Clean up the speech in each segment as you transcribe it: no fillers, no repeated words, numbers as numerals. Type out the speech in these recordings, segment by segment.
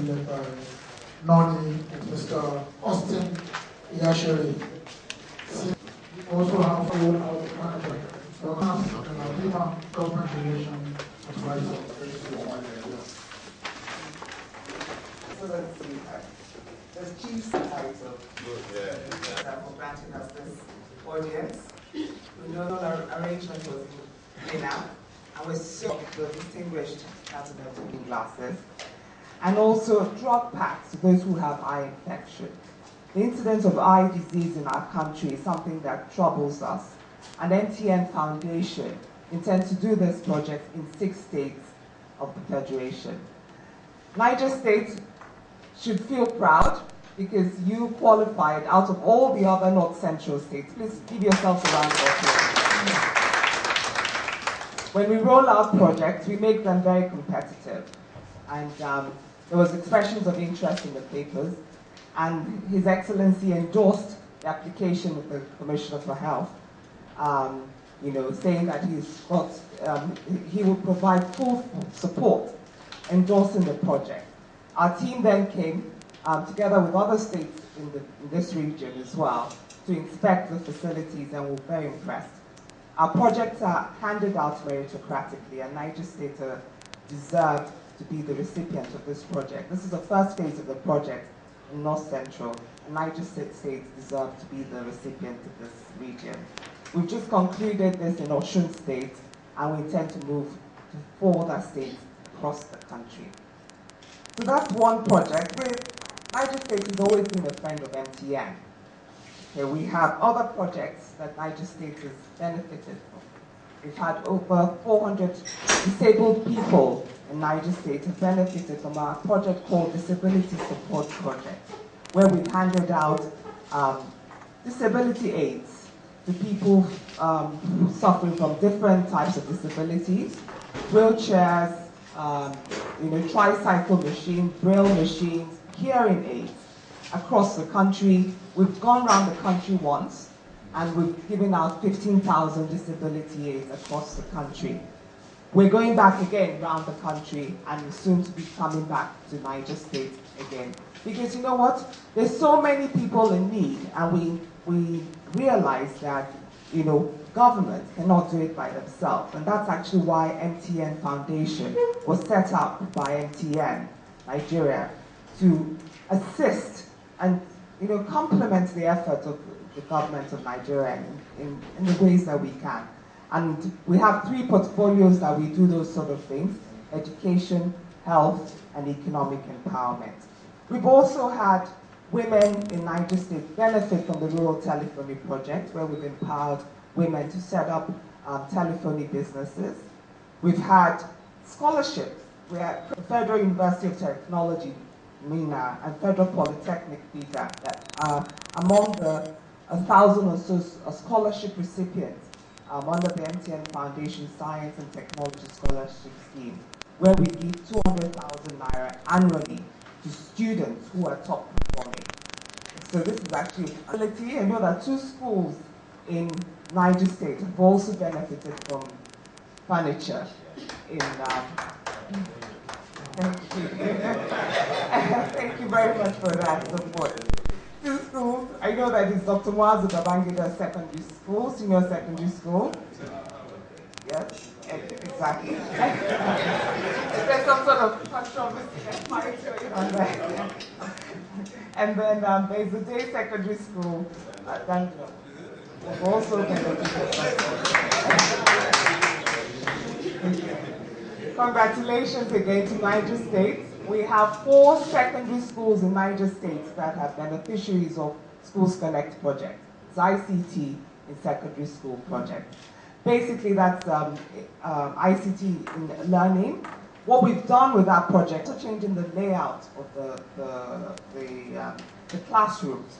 led by Noni and Mr. Austin Yasheri. We also have full out manager, Dr. Nadima, government relations advisor. The chief's title for granting us this audience. We know our arrangement was in out, and we're so distinguished with glasses. And also drug packs to those who have eye infection. The incidence of eye disease in our country is something that troubles us. And MTN Foundation intends to do this project in 6 states of the Federation. Niger State should feel proud because you qualified out of all the other North Central states. Please give yourselves a round of applause. When we roll out projects, we make them very competitive. And there was expressions of interest in the papers, and His Excellency endorsed the application of the Commissioner for Health, saying that he will provide full support, endorsing the project. Our team then came together with other states in this region as well to inspect the facilities, and we're very impressed. Our projects are handed out meritocratically, and Niger State deserved to be the recipient of this project. This is the first phase of the project in North Central, and Niger State deserve to be the recipient of this region. We've just concluded this in Osun State, and we intend to move to 4 other states across the country. So that's one project. Niger State has always been a friend of MTN. Okay, we have other projects that Niger State has benefited from. We've had over 400 disabled people in Niger State have benefited from our project called Disability Support Project, where we've handed out disability aids to people suffering from different types of disabilities, wheelchairs, tricycle machines, braille machines, hearing aids across the country. We've gone around the country once, and we've given out 15,000 disability aids across the country. We're going back again around the country, and we're soon to be coming back to Niger State again. Because you know what? There's so many people in need, and we realize that, government cannot do it by themselves. And that's actually why MTN Foundation was set up by MTN Nigeria to assist and, complement the efforts of the government of Nigeria in the ways that we can. And we have 3 portfolios that we do those sort of things: education, health, and economic empowerment. We've also had women in Niger State benefit from the Rural Telephony Project, where we've empowered women to set up telephony businesses. We've had scholarships where the Federal University of Technology, MENA, and Federal Polytechnic, FIDA, that are among the 1,000 or so scholarship recipients under the MTN Foundation Science and Technology Scholarship Scheme, where we give 200,000 naira annually to students who are top performing. So this is actually a ability. I know that 2 schools in Niger State have also benefited from furniture in thank you. Thank you very much for that support. 2 schools. I know that it's Dr. Muazu Babangida Secondary School, Senior Secondary School. Yes, exactly. Is there some sort of controversy on that? And then there's a day secondary school that we've also benefited from. Congratulations again to Niger State. We have 4 secondary schools in Niger State that have beneficiaries of Schools Connect project. It's ICT in secondary school project. Basically, that's ICT in learning. What we've done with that project is changing the layout of the classrooms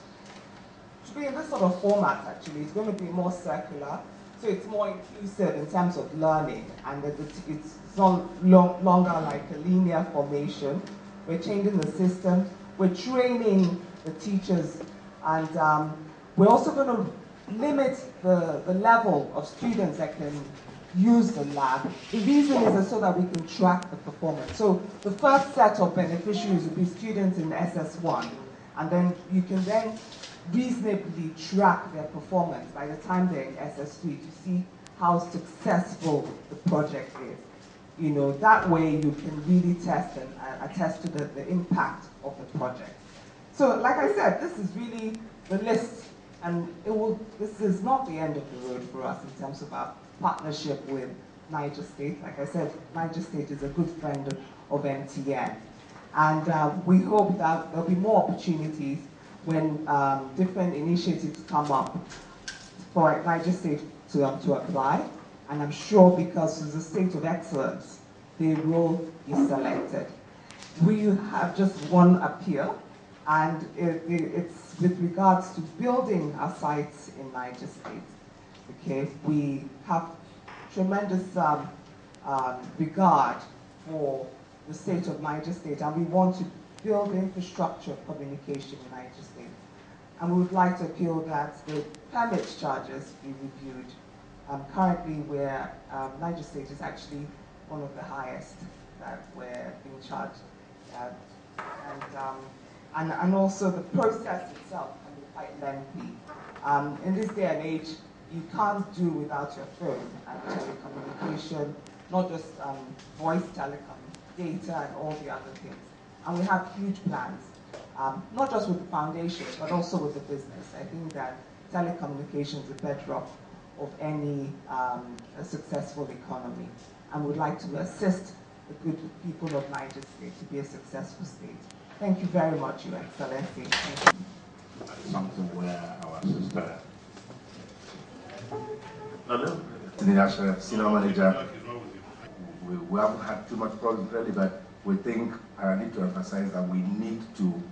to be in this sort of format. Actually, it's going to be more circular, so it's more inclusive in terms of learning, and it's not longer like a linear formation. We're changing the system. We're training the teachers, and we're also going to limit the level of students that can use the lab. The reason is so that we can track the performance. So the first set of beneficiaries will be students in SS1, and then you can then reasonably track their performance by the time they're in SS3 to see how successful the project is. You know, that way you can really test and attest to the impact of the project. So, like I said, this is really the list, and this is not the end of the road for us in terms of our partnership with Niger State. Like I said, Niger State is a good friend of MTN. And we hope that there'll be more opportunities when different initiatives come up for Niger State to apply. And I'm sure because it's a state of excellence, they will be selected. We have just one appeal, and it's with regards to building our sites in Niger State. Okay, we have tremendous regard for the state of Niger State, and we want to build infrastructure of communication in Niger State. And we would like to appeal that the permit charges be reviewed. Currently, where Niger State is actually one of the highest that we're being charged. And also the process itself can be quite lengthy. In this day and age, you can't do without your phone and telecommunication, not just voice telecom, data and all the other things. And we have huge plans, not just with the foundation, but also with the business. I think that telecommunications is the bedrock of any successful economy, and would like to assist the good people of Niger State to be a successful state. Thank you very much, Your Excellency. Thank you. Something where our sister, the senior manager, we haven't had too much problems really, but we think I need to emphasize that we need to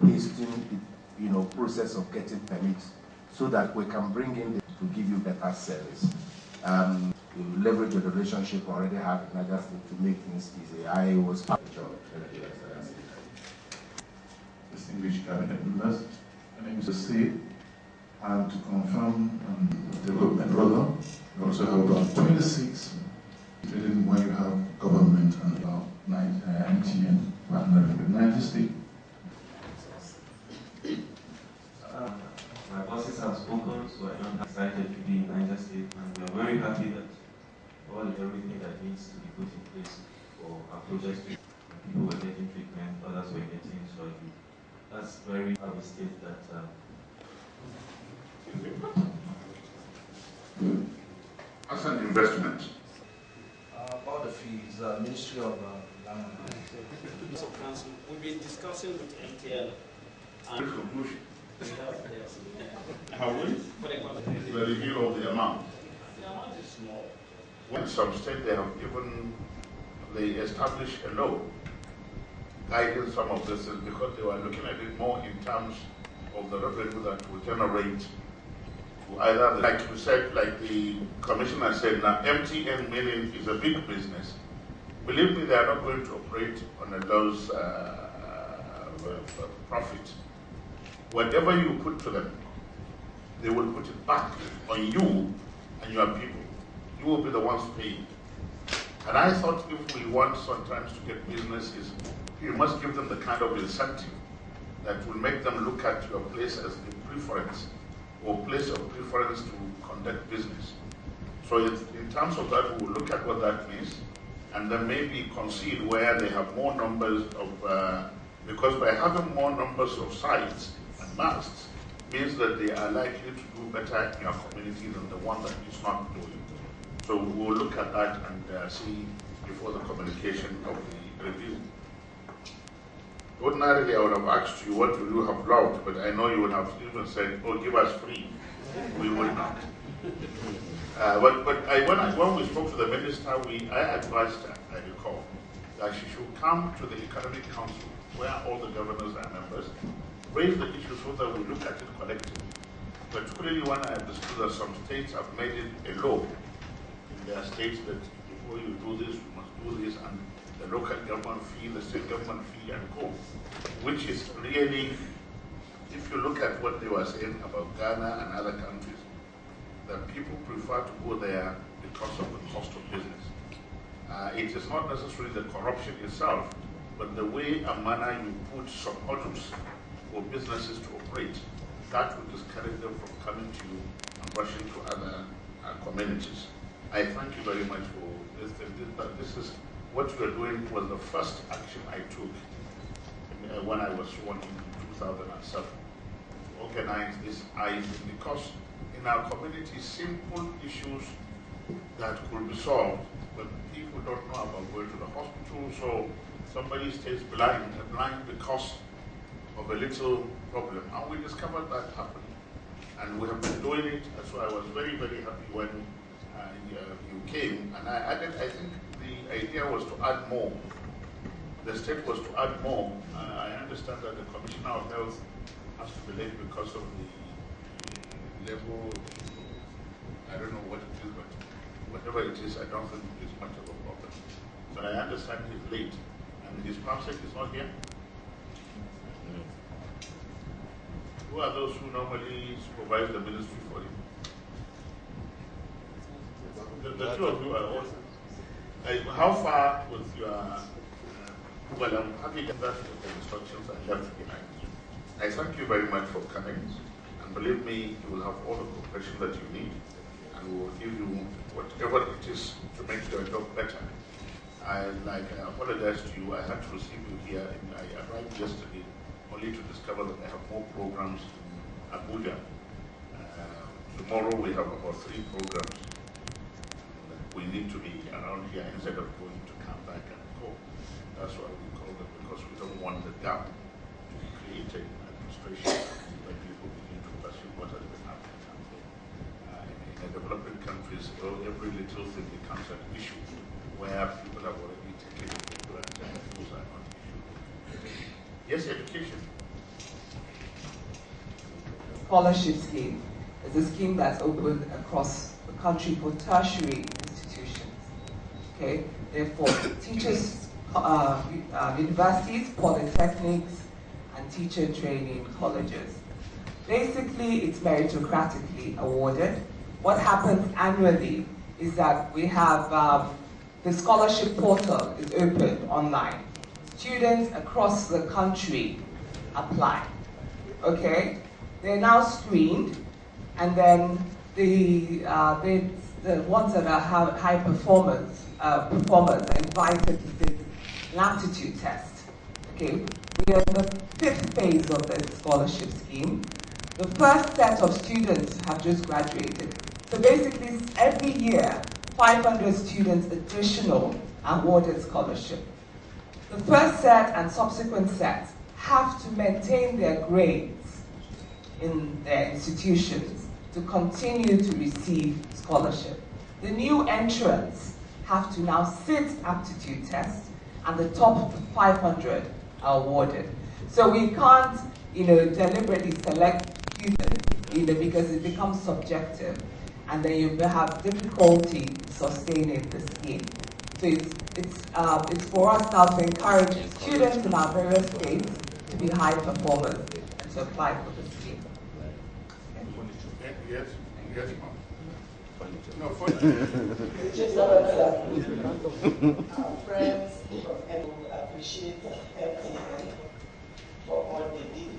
hasten the process of getting permits so that we can bring in to give you better service. To leverage the relationship we already have in Niger State to make things easy. I was part of the job. Distinguished cabinet members, my name is Steve, and to confirm development rather, we also have about 26, including when you have government and about 9 MTN partnering with Niger State. My bosses have spoken, so I am excited to be in Niger State, and we are very happy that everything that needs to be put in place for our projects, people were getting treatment, others were getting surgery. That's very happy state that. As an investment. About the fees, Ministry of Land and So Council, we've been discussing with MTN. Which conclusion? We have, yes. Have we? The review of the amount. The amount is small. In some state they established a law guiding some of this because they were looking at it more in terms of the revenue that will generate either, like you said, like the commissioner said, now MTN meaning is a big business. Believe me, they are not going to operate on a loss profit. Whatever you put to them, they will put it back on you and your people. You will be the ones paying. And I thought if we want sometimes to get businesses, you must give them the kind of incentive that will make them look at your place as a preference or place of preference to conduct business. So in terms of that, we will look at what that means and then maybe concede where they have more numbers of, because by having more numbers of sites and masts means that they are likely to do better in your community than the one that is not doing. So we will look at that and see before the communication of the review. Ordinarily, I would have asked you what will you have loved, but I know you would have even said, "Oh, give us free." We will not. When we spoke to the minister, I advised her, I recall, that she should come to the Economic Council, where all the governors are members, raise the issue so that we look at it collectively. Particularly when I understood that some states have made it a law in their states that before you do this, you must do this, and the local government fee, the state government fee, and co. Which is really, if you look at what they were saying about Ghana and other countries, that people prefer to go there because of the cost of business. It is not necessarily the corruption itself, but the way and manner you put some hurdles for businesses to operate, that will discourage them from coming to you and rushing to other communities. I thank you very much for this. This is what you are doing was the first action I took when I was sworn in 2007. Organize this because in our community, simple issues that could be solved, but people don't know about going to the hospital, so somebody stays blind because of a little problem. And we discovered that happened. And we have been doing it, so I was very, very happy when you came. And I think the idea was to add more. The state was to add more. I understand that the Commissioner of Health has to be late because of the level, I don't know what it is, but whatever it is, I don't think it's much of a problem. So I understand he's late, and his PAMSEC is not here. Who are those who normally supervise the ministry for him? The two of you are also. How far was your... well, I'm happy that the instructions are left behind. I thank you very much for coming, and believe me, you will have all the cooperation that you need, and we will give you whatever it is to make your job better. I apologize to you. I had to receive you here, and I arrived yesterday only to discover that I have more programs in Abuja. Tomorrow we have about 3 programs. We need to be around here instead of going to come back and go. That's why we call them, because we don't want the gap to be created in administration when people begin to pursue what has been happening. In the developing countries, every little thing becomes an issue where people have already taken it for granted and those are not issues. Yes, education. Scholarship scheme is a scheme that's opened across the country for tertiary institutions. Okay, therefore, teachers, universities, polytechnics, and teacher training colleges. Basically, it's meritocratically awarded. What happens annually is that we have the scholarship portal is opened online. Students across the country apply. Okay, they're now screened, and then the ones that are high performers are invited to take an aptitude test. Okay, we are in the 5th phase of the scholarship scheme. The first set of students have just graduated. So basically, every year, 500 students additional are awarded scholarship. The first set and subsequent sets have to maintain their grades in their institutions to continue to receive scholarship. The new entrants have to now sit aptitude tests, and the top 500 are awarded. So we can't, deliberately select students, because it becomes subjective, and then you have difficulty sustaining the scheme. So it's for us now to encourage students in our various states to be high performers and to apply for the scheme. Yes, yes, ma'am. No, Our friends and we appreciate MTN for all they did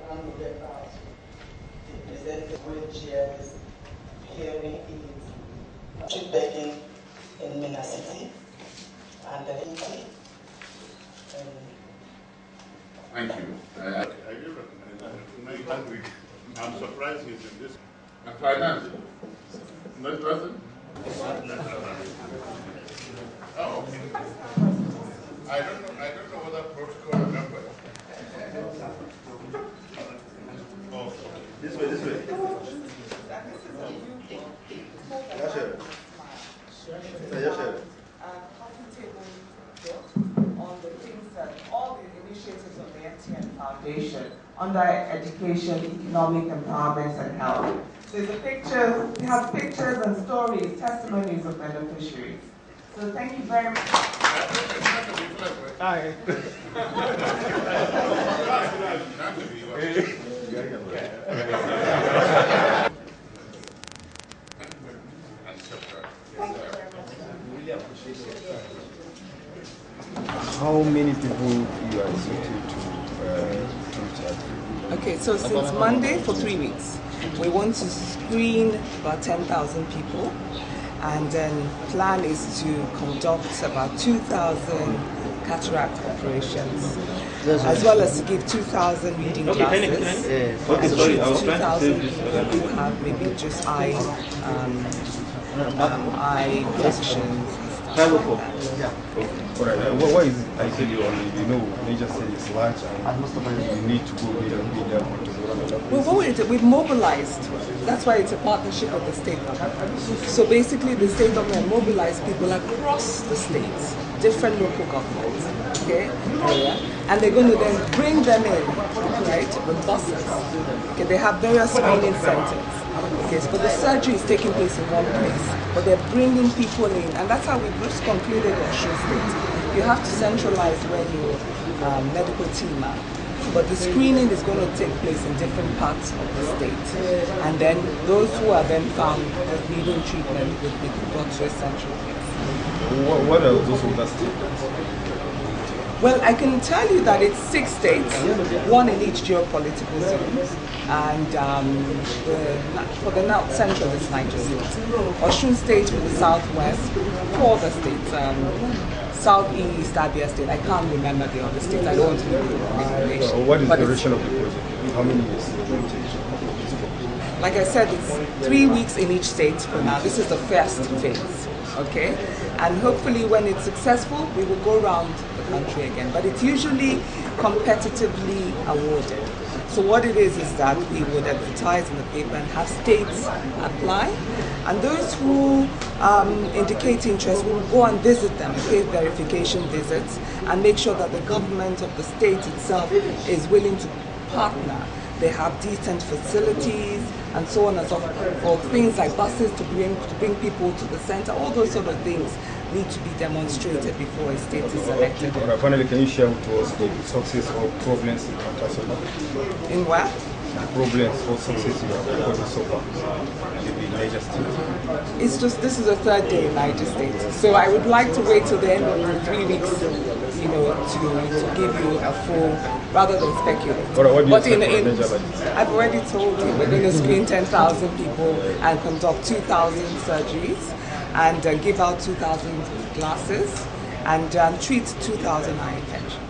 around November. They presented wheelchairs, hearing aids, begging in Mina City and the Hinti. Thank you. I do recognize that. I'm surprised he's in this. And finance? Not person? Oh, okay. I don't know whether protocol remember. Oh, this way. Yes, sir. Yes, sir. On the things that all the initiatives of the MTN Foundation under education, economic empowerment, and health. So the pictures, we have pictures and stories, testimonies of beneficiaries. So thank you very much. Hi. Thank you. Okay, so since Monday for 3 weeks, we want to screen about 10,000 people, and then plan is to conduct about 2,000 cataract operations, as well as to give 2,000 reading classes, and treat 2,000 people who have maybe just eye corrections. Alright, what is ideally only, major city is large and you need to go with them. Well, we've mobilized. That's why it's a partnership with the state government. So basically the state government mobilized people across the states, different local governments, okay, and they're going to then bring them in, right, with buses. Okay, they have various screening centers. Okay, so the surgery is taking place in one place, but they're bringing people in, and that's how we just concluded in Osun State. You have to centralize where your medical team are, but the screening is going to take place in different parts of the state, and then those who are then found as needing treatment will be brought to a central place. What are those other states? Well, I can tell you that it's 6 states, one in each geopolitical zone, and for the North Central is Niger State, Osun State for the Southwest, 4 other states, Southeast, Abia State. I can't remember the other states. I don't want to give you information. What is the duration of the project? How many years will it take? Like I said, it's 3 weeks in each state for now. This is the first phase, okay? And hopefully when it's successful, we will go around the country again. But it's usually competitively awarded. So what it is that we would advertise in the paper and have states apply. And those who indicate interest, we will go and visit them, pay verification visits, and make sure that the government of the state itself is willing to partner. They have decent facilities and so on and so forth, or things like buses to bring people to the center. All those sort of things need to be demonstrated before a state is selected. Finally, can you share with us the success or problems in Manchester? In what? The problems or success you have recorded so far in the Niger State. It's just, this is the 3rd day in Niger State. So I would like to wait till the end of the 3 weeks, to give you a full, rather than speculate. But I've already told you, we're going to screen 10,000 people and conduct 2,000 surgeries, and give out 2,000 glasses, and treat 2,000 eye infections.